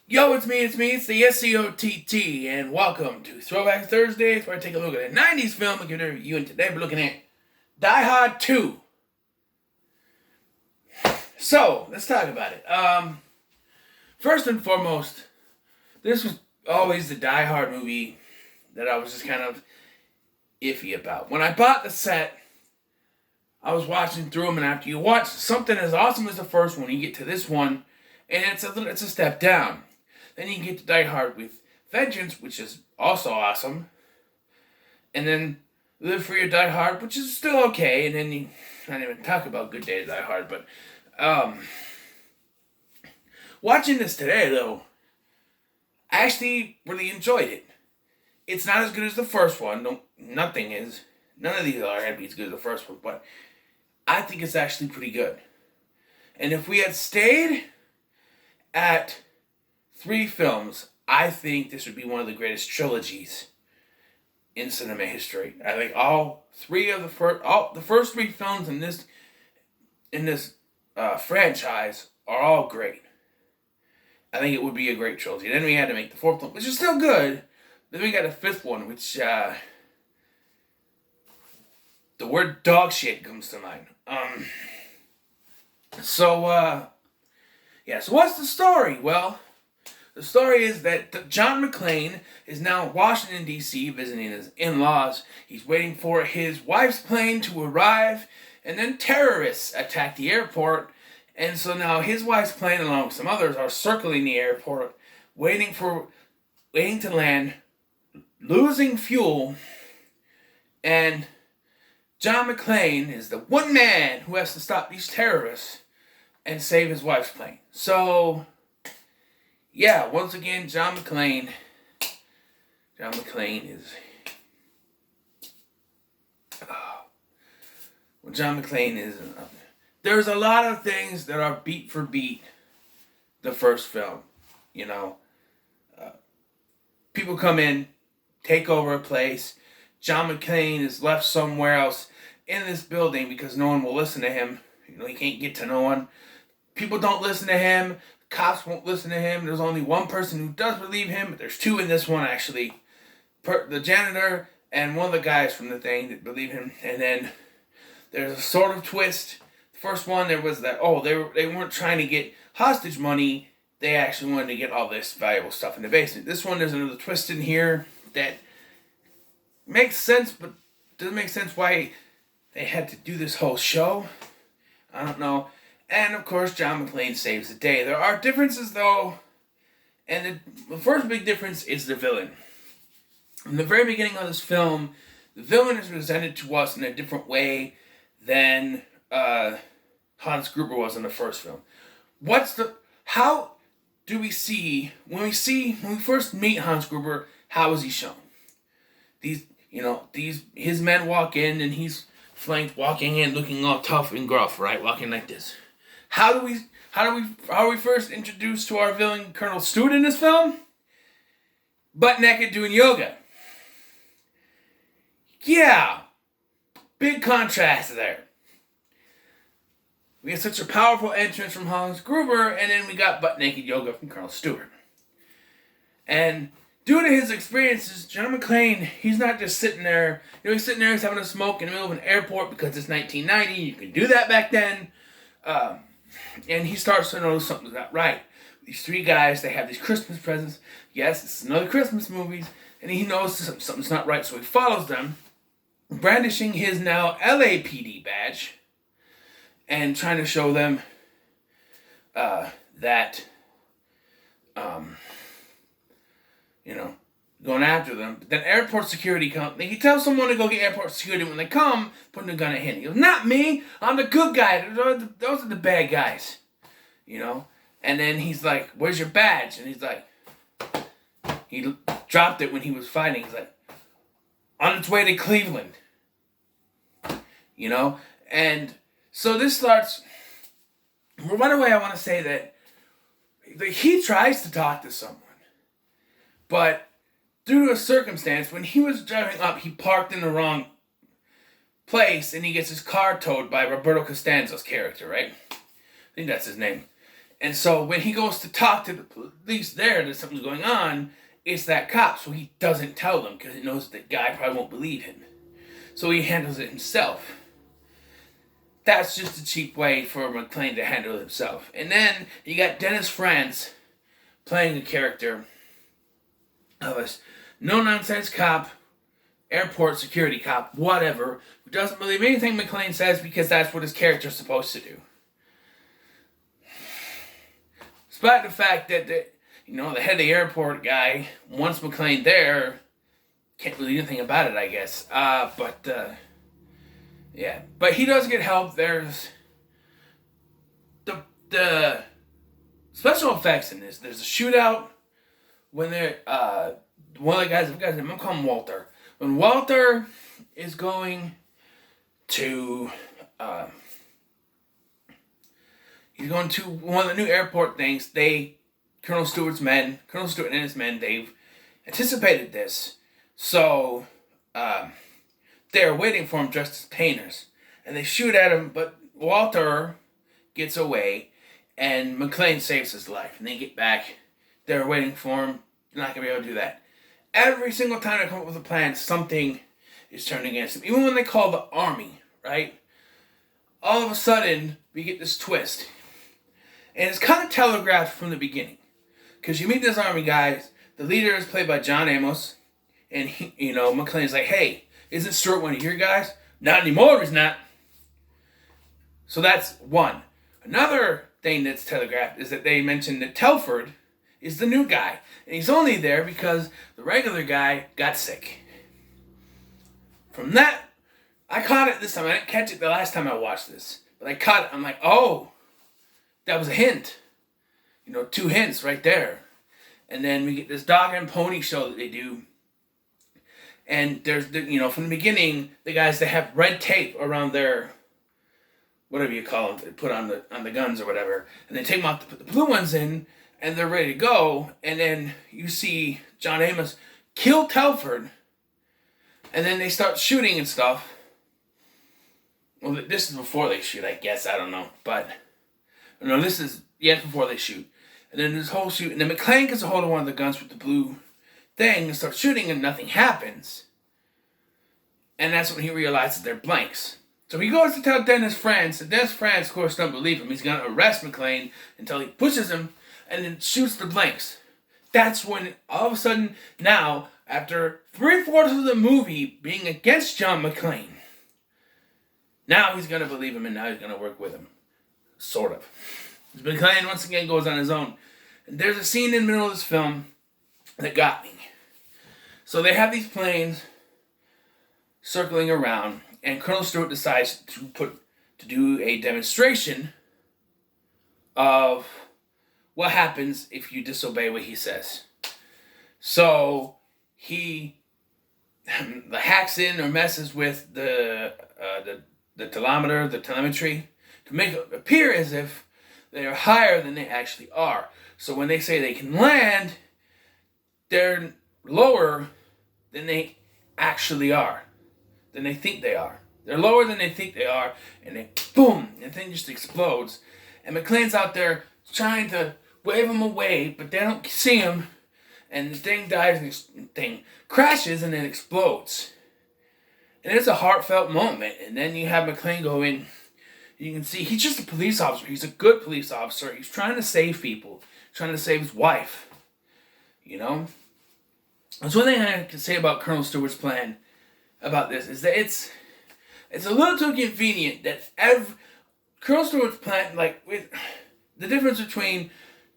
Yo, it's the SCOTT, and welcome to Throwback Thursdays, where I take a look at a 90s film and give it a review, and today we're looking at Die Hard 2. So, let's talk about it. First and foremost, this was always the Die Hard movie that I was just kind of iffy about. When I bought the set, I was watching through them, and after you watch something as awesome as the first one, you get to this one, and it's a step down. Then you get to Die Hard with Vengeance, which is also awesome. And then Live Free or Die Hard, which is still okay. And then you not even talk about Good Day to Die Hard. But watching this today, though, I actually really enjoyed it. It's not as good as the first one. No, nothing is. None of these are going to be as good as the first one. But I think it's actually pretty good. And if we had stayed at 3 films, I think this would be one of the greatest trilogies in cinema history. I think all three of the first 3 films in this franchise are all great. I think it would be a great trilogy. Then we had to make the 4th one, which is still good. Then we got a 5th one, which the word dog shit comes to mind. So what's the story? Well, the story is that John McClane is now in Washington, D.C., visiting his in-laws. He's waiting for his wife's plane to arrive, and then terrorists attack the airport. And so now his wife's plane, along with some others, are circling the airport, waiting to land, losing fuel, and John McClane is the one man who has to stop these terrorists and save his wife's plane. So, yeah, once again, John McClane is... There's a lot of things that are beat for beat the first film, you know. People come in, take over a place. John McClane is left somewhere else in this building because no one will listen to him. You know, he can't get to no one. People don't listen to him. Cops won't listen to him. There's only one person who does believe him, but there's 2 in this one, actually. The janitor and one of the guys from the thing that believe him. And then there's a sort of twist. The first one, there was that, they weren't trying to get hostage money. They actually wanted to get all this valuable stuff in the basement. This one, there's another twist in here that makes sense, but doesn't make sense why they had to do this whole show. I don't know. And, of course, John McClane saves the day. There are differences, though. And the first big difference is the villain. In the very beginning of this film, the villain is presented to us in a different way than Hans Gruber was in the first film. How do we see, when we first meet Hans Gruber, how is he shown? His men walk in and he's flanked walking in looking all tough and gruff, right? Walking like this. How are we first introduced to our villain, Colonel Stewart, in this film? Butt naked doing yoga. Yeah. Big contrast there. We had such a powerful entrance from Hans Gruber, and then we got butt naked yoga from Colonel Stewart. And due to his experiences, John McClane, he's not just sitting there. He's sitting there, he's having a smoke in the middle of an airport because it's 1990. You can do that back then. And he starts to notice something's not right. These 3 guys, they have these Christmas presents. Yes, it's another Christmas movie. And he knows something's not right, so he follows them, brandishing his now LAPD badge, and trying to show them that going after them. But then airport security comes. He tells someone to go get airport security. When they come, putting a gun at him. He goes, "Not me. I'm the good guy. Those are the bad guys." And then he's like, "Where's your badge?" And he's like, he dropped it when he was fighting. He's like, "On its way to Cleveland." And so this starts. Right away, I want to say that he tries to talk to someone, but due to a circumstance, when he was driving up, he parked in the wrong place, and he gets his car towed by Roberto Costanzo's character, right? I think that's his name. And so when he goes to talk to the police there that something's going on, it's that cop. So he doesn't tell them because he knows the guy probably won't believe him. So he handles it himself. That's just a cheap way for McClane to handle it himself. And then you got Dennis Franz playing a character of a no-nonsense cop, airport security cop, whatever, who doesn't believe anything McClane says because that's what his character's supposed to do. Despite the fact that the head of the airport guy wants McClane there, can't really do anything about it, I guess. Yeah. But he does get help. There's the special effects in this. There's a shootout when they're one of the guys, I'm gonna call him Walter. When Walter is going to he's going to one of the new airport things. Colonel Stewart and his men, they've anticipated this. So they're waiting for him dressed as painters. And they shoot at him, but Walter gets away and McClane saves his life. And they get back. They're waiting for him. They're not going to be able to do that. Every single time they come up with a plan, something is turned against him. Even when they call the army, right? All of a sudden, we get this twist. And it's kind of telegraphed from the beginning. Because you meet this army guys, the leader is played by John Amos. And, McClane's like, hey, isn't Stewart one of your guys? Not anymore, he's not. So that's one. Another thing that's telegraphed is that they mentioned that Telford is the new guy. And he's only there because the regular guy got sick. From that, I caught it this time. I didn't catch it the last time I watched this. But I caught it. I'm like, oh, that was a hint. 2 hints right there. And then we get this dog and pony show that they do. And there's, from the beginning, the guys, they have red tape around their, whatever you call them, they put on the guns or whatever. And they take them off to put the blue ones in, and they're ready to go. And then you see John Amos kill Telford. And then they start shooting and stuff. Well, this is before they shoot, I guess. I don't know. But, no, this is, before they shoot. And then this whole shoot, and then McClane gets a hold of one of the guns with the blue thing and starts shooting and nothing happens. And that's when he realizes they're blanks. So he goes to tell Dennis Franz, and Dennis Franz, of course, doesn't believe him. He's going to arrest McClane until he pushes him and then shoots the blanks. That's when, all of a sudden, now, after 3/4 of the movie being against John McClane, now he's going to believe him and now he's going to work with him. Sort of. McClane, once again, goes on his own. And there's a scene in the middle of this film that got me. So they have these planes circling around, and Colonel Stewart decides to do a demonstration of what happens if you disobey what he says. So he hacks in or messes with the telemetry, to make it appear as if they are higher than they actually are. So when they say they can land, they're lower than they actually are, than they think they are. They're lower than they think they are, and then boom, the thing just explodes. And McClane's out there trying to wave them away, but they don't see him, and the thing dies and the thing crashes and then explodes. And it's a heartfelt moment. And then you have McClane go in. You can see he's just a police officer. He's a good police officer. He's trying to save people. Trying to save his wife. That's one thing I can say about Colonel Stewart's plan about this, is that it's a little too convenient that Colonel Stewart's plan, with the difference between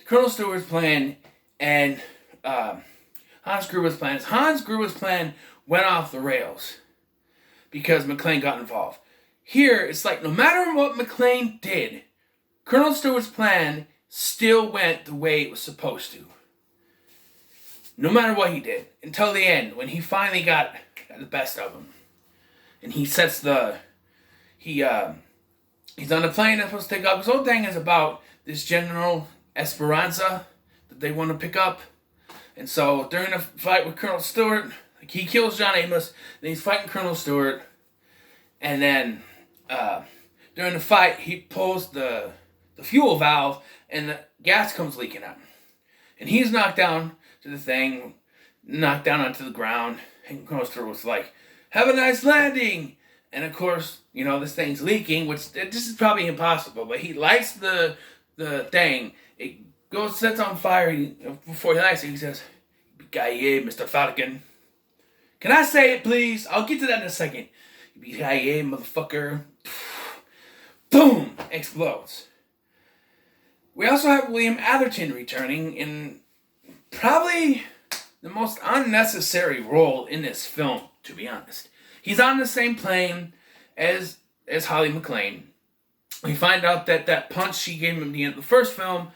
Colonel Stewart's plan and Hans Gruber's plan is Hans Gruber's plan went off the rails because McClane got involved. Here, it's like no matter what McClane did, Colonel Stewart's plan still went the way it was supposed to. No matter what he did. Until the end, when he finally got the best of him. And he sets he's on the plane that's supposed to take off. This whole thing is about this General Esperanza that they want to pick up. And so, during the fight with Colonel Stewart, he kills John Amos, then he's fighting Colonel Stewart, and then during the fight, he pulls the the fuel valve, and the gas comes leaking out. And he's knocked down to the thing, knocked down onto the ground, and goes through. It's like, have a nice landing. And of course, this thing's leaking, which this is probably impossible. But he lights the thing. It goes, sets on fire. Before he lights it, he says, "Yippee-ki-yay, Mr. Falcon." Can I say it, please? I'll get to that in a second. "Yippee-ki-yay, motherfucker." Boom! Explodes. We also have William Atherton returning in probably the most unnecessary role in this film, to be honest. He's on the same plane as Holly McClane. We find out that punch she gave him at the end of the first film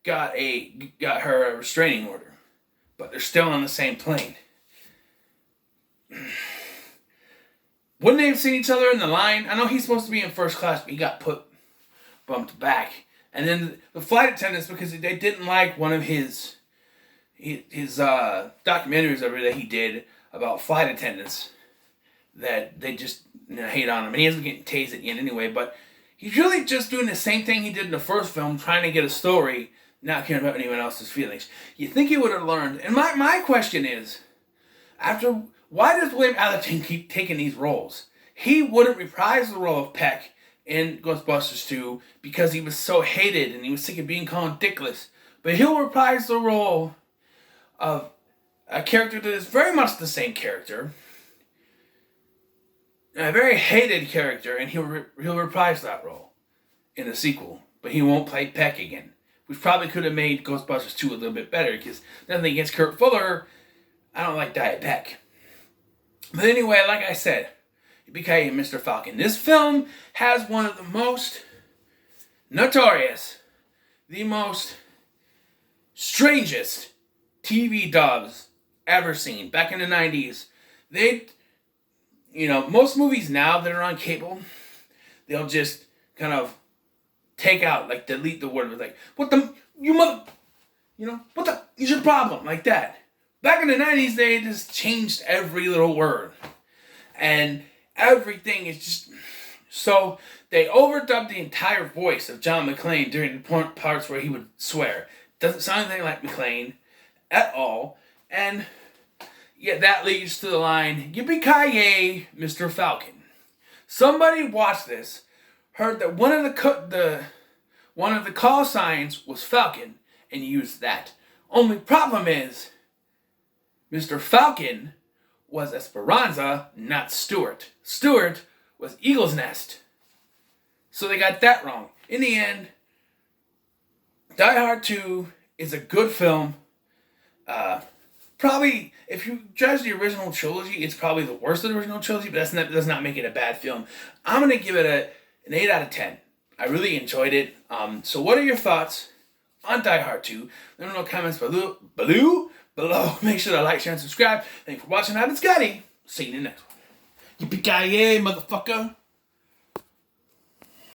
got her a restraining order. But they're still on the same plane. Wouldn't they have seen each other in the line? I know he's supposed to be in first class, but he got bumped back. And then the flight attendants, because they didn't like one of his documentaries that he did about flight attendants, that they just hate on him. And he ends up getting tased at the end anyway. But he's really just doing the same thing he did in the first film, trying to get a story, not caring about anyone else's feelings. You think he would have learned. And my question is, why does William Atherton keep taking these roles? He wouldn't reprise the role of Peck in Ghostbusters 2 because he was so hated and he was sick of being called dickless. But he'll reprise the role of a character that is very much the same character, a very hated character, and he'll reprise that role in a sequel. But he won't play Peck again, which probably could have made Ghostbusters 2 a little bit better, because nothing against Kurt Fuller, I don't like Diet Peck. But anyway, like I said, yippee-ki-yay, Mr. Falcon. This film has one of the most notorious, the most strangest TV dubs ever seen. Back in the 90s, most movies now that are on cable, they'll just kind of take out, like delete the word, like, what the is your problem? Like that. Back in the 90s, they just changed every little word. And everything is just... So, they overdubbed the entire voice of John McClane during the parts where he would swear. Doesn't sound anything like McClane at all. And, yeah, that leads to the line, yippee-ki-yay, Mr. Falcon. Somebody watched this, heard that one of the call signs was Falcon, and used that. Only problem is, Mr. Falcon was Esperanza, not Stewart. Stewart was Eagle's Nest. So they got that wrong. In the end, Die Hard 2 is a good film. Probably, if you judge the original trilogy, it's probably the worst of the original trilogy, but that does not make it a bad film. I'm going to give it an 8 out of 10. I really enjoyed it. So what are your thoughts on Die Hard 2? Let me know in the comments below. Make sure to like, share, and subscribe. Thank you for watching. I've been Scotty. See you in the next one. Yippee-ki-yay, motherfucker.